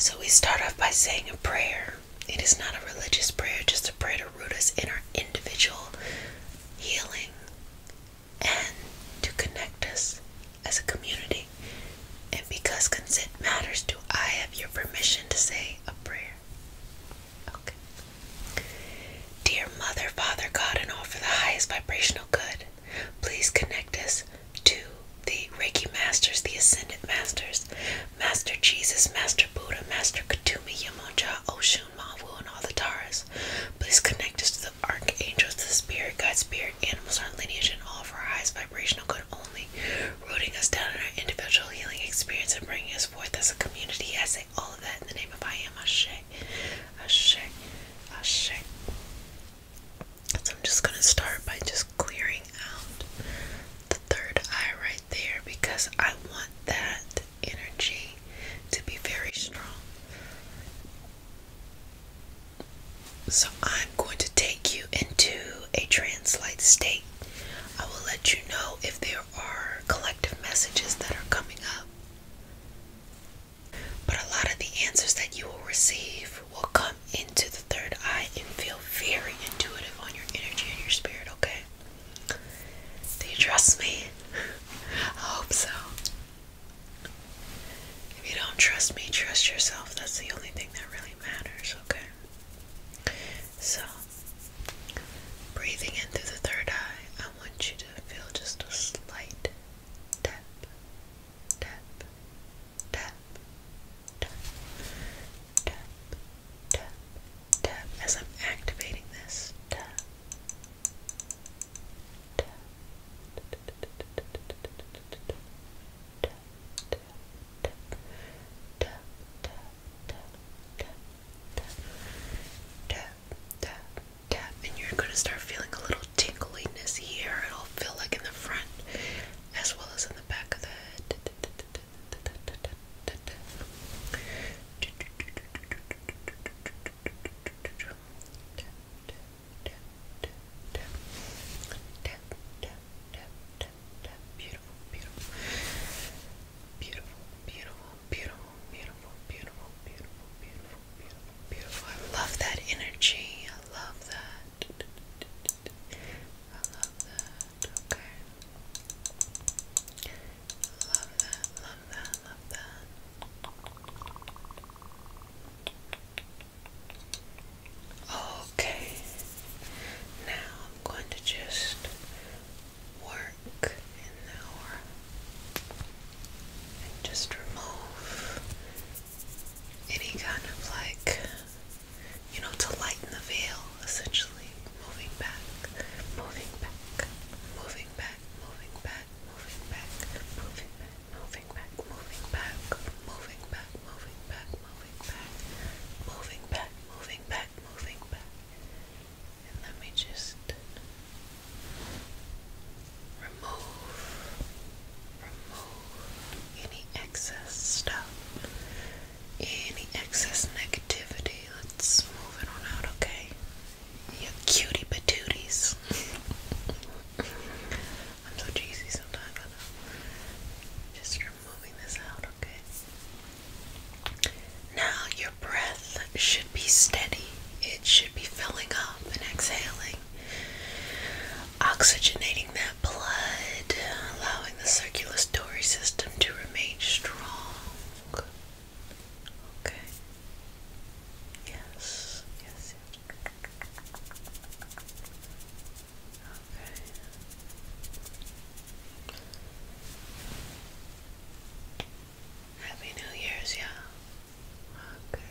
So we start off by saying a prayer. It is not a religious prayer, just a prayer to root us in our individual healing and to connect us as a community. And because consent matters, do I have your permission to say a prayer? Okay. Dear Mother, Father, God, and all for the highest vibrational good, please connect us to the Reiki Masters, the Ascended Masters, Master Jesus, Master Buddha, Master Katumi, Yamonja, Oshun, Mawu, and all the Taras. Please connect us to the archangels, to the spirit guides, spirit animals, our lineage, and all for our highest vibrational good only, rooting us down in our individual healing experience and bringing us forth as a community. I say all of that in the name of I Am. Ashe, Ashe, Ashe. So I'm just going to start by just clearing out the third eye right there, because I want that energy to be very strong. So I'm going to take you into a trance-like state. I will let you know if there are collective messages that are coming up. But a lot of the answers that you will receive will come into the third eye and feel very intuitive on your energy and your spirit, okay? Do you trust me? I hope so. If you don't trust me, trust yourself. That's the only thing that really matters, okay? So, breathing in through the third eye, I want you to feel just a slight tap, tap, tap, tap, tap, tap, tap, as I'm activating this. Tap, tap, tap, and you're going to start feeling a little tingliness here. It'll feel like in the front as well as in the back of the head. Beautiful, beautiful, beautiful, beautiful, beautiful, beautiful, beautiful, beautiful, beautiful, beautiful, beautiful. I love that energy. I love that. I love that. Okay. Love that, love that, love that. Okay. Now I'm going to just work in the aura and just remove any kind of to lighten the veil, essentially. Moving back, moving back, moving back, moving back, moving back, moving back, moving back, moving back, moving back, moving back, moving back, moving back, moving back, moving back. And let me just remove any excess stuff, any excess negativity. Let's move it on out, okay? You cutie patooties. I'm so cheesy sometimes, I know. Just removing this out, okay? Now your breath should be steady. It should be filling up and exhaling, oxygenating that blood, allowing the circulatory system to remain strong. Okay. Yes, yes, yes. Okay. Happy New Year's, yeah. Okay.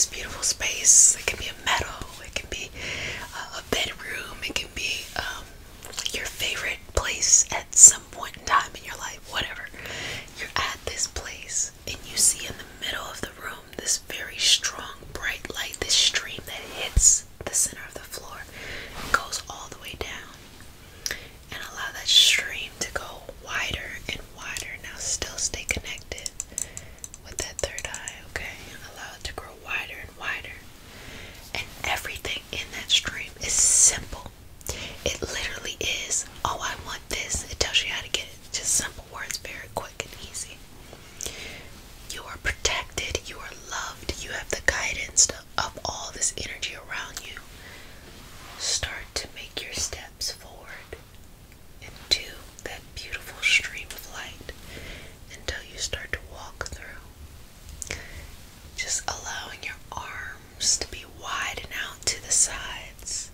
this beautiful space. It can be a meadow, it can be a bedroom, it can be your favorite place at some point in time in your life, whatever. You're at this place and you see in the middle of the room this very strong, bright light, this stream that hits the center of the floor and goes all the way down. And allow that stream to go wider and wider. Now still stay connected with that third eye, okay? Allow it to grow wider and wider. And everything in that stream is simple. It literally is, oh, I want this. It tells you how to get it. Just simple words, very quick and easy. You are protected. You are loved. You have the guidance of all this energy around you. Start to make your steps forward into that beautiful stream of light until you start to walk through. Just allowing your arms to be wide and out to the sides.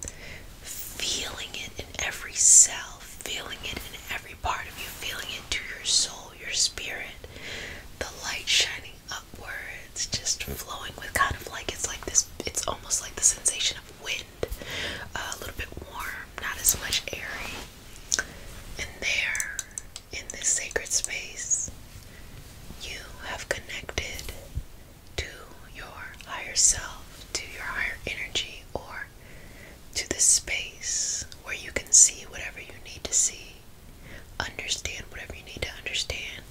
Feeling it in every cell, feeling it in every part of you, feeling it to your soul, your spirit, the light shining upwards, just flowing with kind of like, it's like this, it's almost like the sensation of wind, a little bit warm, not as much airy. And there, in this sacred space, you have connected to your higher self, to your higher energy, or to this space where you can see whatever you need to see, understand whatever you need to understand,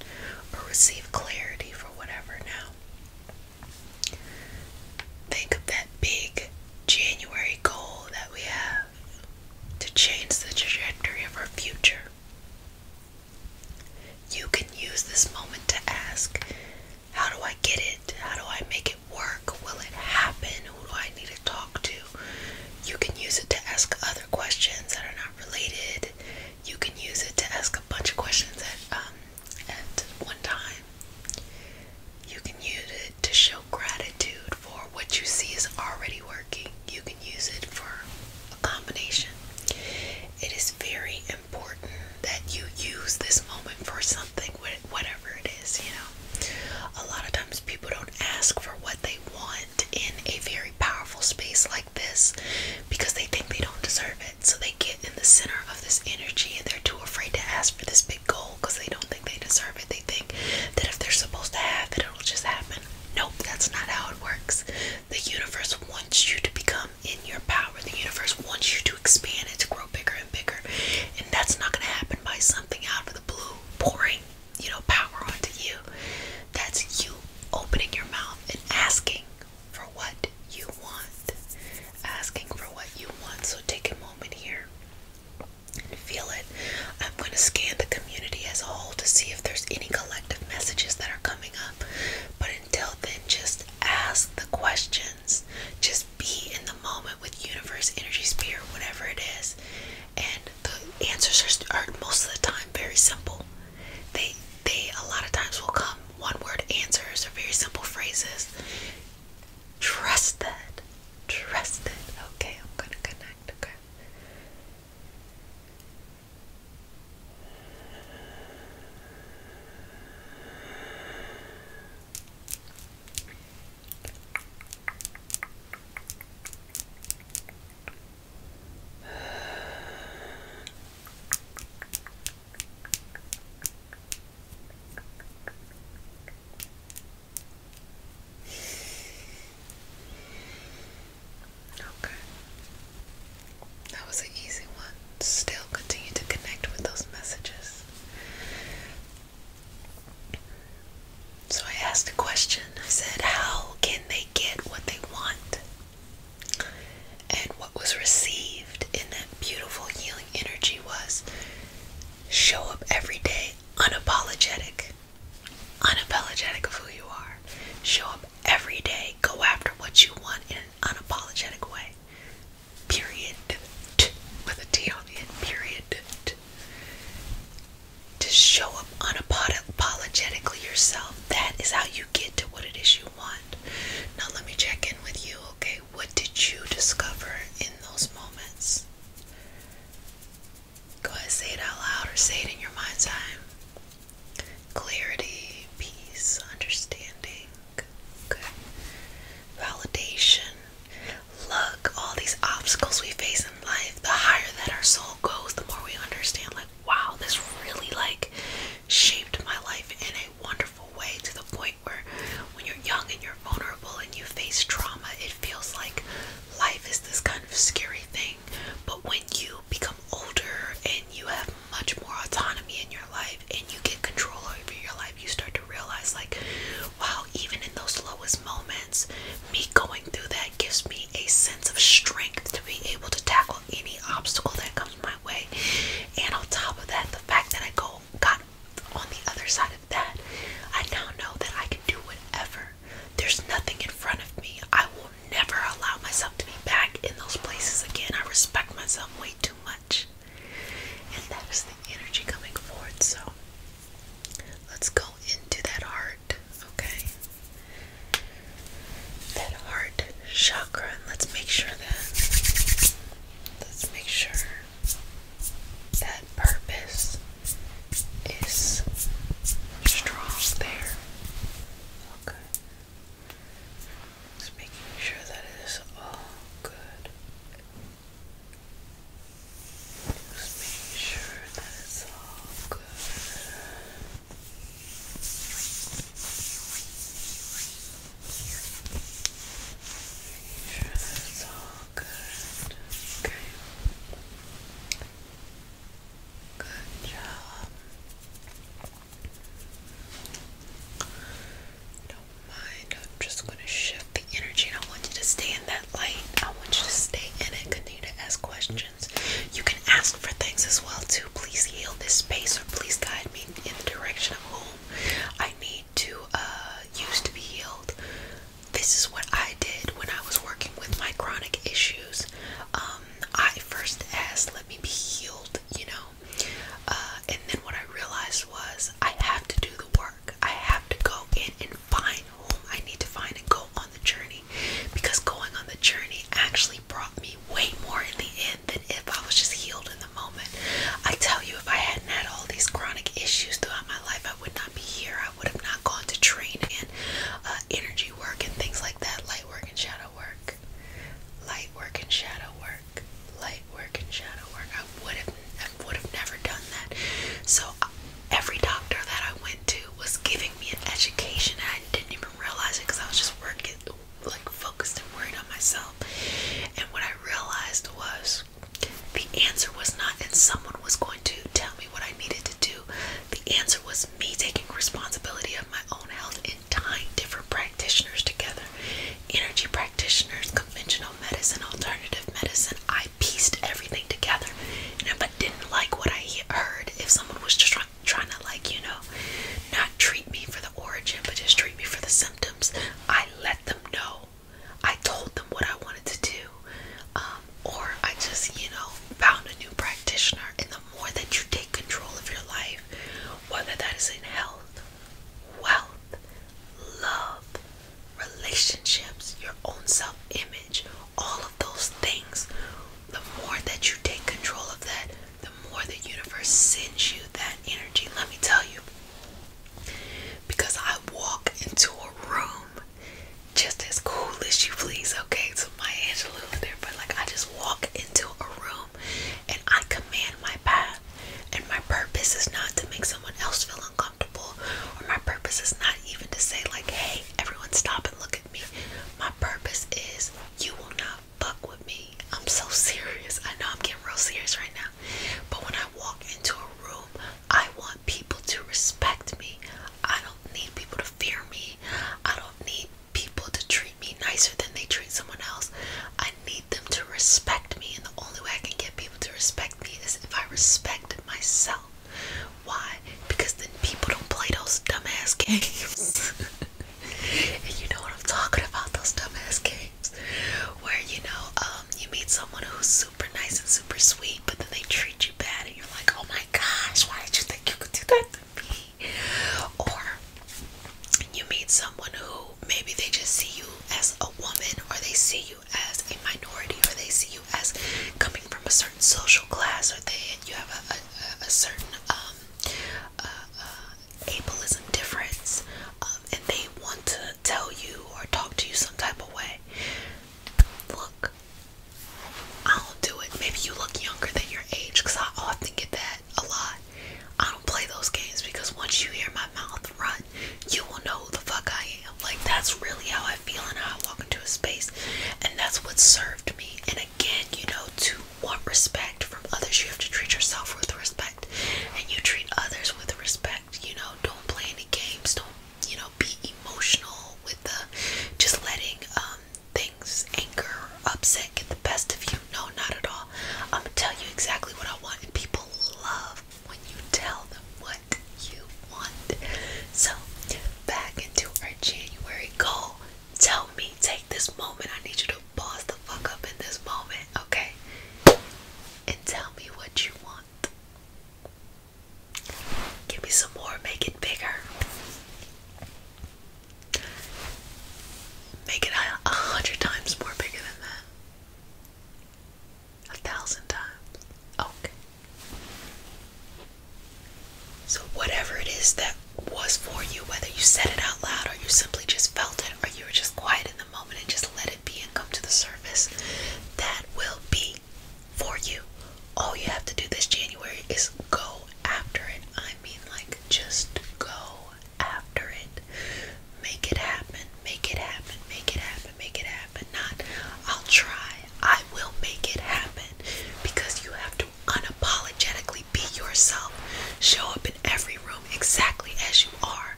or receive clarity for whatever. Now, think of that big January goal that we have to change the trajectory of our future. You can use this moment to ask, how do I get it? How do I make it work? Will it happen? Who do I need to talk to? You can use it to ask other questions that are not related. You can use it to ask a bunch of questions at one time. You can use it to show gratitude for what you see is already working. You can use it for a combination. It is very important that you use this moment for something, whatever it is, you know. A lot of times people don't ask for what they want in a very powerful space like this because they think they don't deserve it. So they get in the center of this energy and they're too afraid to ask for this big goal because they don't think they deserve it. They think that if they're supposed to have it, it'll just happen. Nope, that's not how it works. The universe wants you to become in your power. The universe wants you to expand and to grow bigger and bigger. And that's not going to happen by something out of the blue pouring, power onto you. That's you opening your mouth and asking for what you want. Asking for what you want. So take a moment here and feel it. I'm going to scan the community as a whole to see if there's any collective messages that are coming up. But until then, just ask the questions. Just be in the moment with universe, energy, spirit, whatever it is. And the answers are most of the time very simple. They a lot of times will come one word answers or very simple phrases. Trust that. Trust it. Okay, I'm gonna connect, okay? Still continue to connect with those messages. So I asked a question. I said, how can they get what they want? And what was received in that beautiful healing energy was show up every day unapologetic. Unapologetic of who you are. Show up every day. Go after what you want in an unapologetic way. Period. With a T on the end, period. To show up unapologetically yourself. That is how you get to what it purpose is not even to say like, hey, everyone stop and look at me. My purpose is you will not fuck with me. I'm so serious. I know I'm getting real serious right now. But when I walk into a room, I want people to respect me. I don't need people to fear me. I don't need people to treat me nicer than they treat someone else. I need them to respect me, and the only way I can get people to respect me is if I respect myself. Why? Because then people don't play those dumbass games. And you know what I'm talking about, those dumbass games where you meet someone who's super nice and super sweet, but then they treat you bad and you're like, oh my gosh, why did you think you could do that to me? Or you meet someone who maybe they just see you as a woman, or they see you as a minority, or they see you as coming from a certain social class, or you have a certain ableism difference, and they want to tell you or talk to you some type of way. Look, I don't do it. Maybe you look younger than your age, because I often get that a lot. I don't play those games, because once you hear my mouth run, you will know who the fuck I am. Like, that's really how I feel and how I walk into a space, and that's what served me. And again, to want respect from others, you have to treat yourself with respect, and you treat others with respect. Don't play any games. Don't be emotional with just letting things, anger or upset get the best of you. No, not at all. I'm gonna tell you exactly what I want, and people love when you tell them what you want. So back into our January goal. Tell me, take this moment. I need you to pause the fuck up in this moment, okay? And tell me what you want. Give me some more. Make it bigger. Make it 100 times more bigger than that. 1,000 times. Okay. So whatever it is that was for you, whether you said it out loud or you simply just felt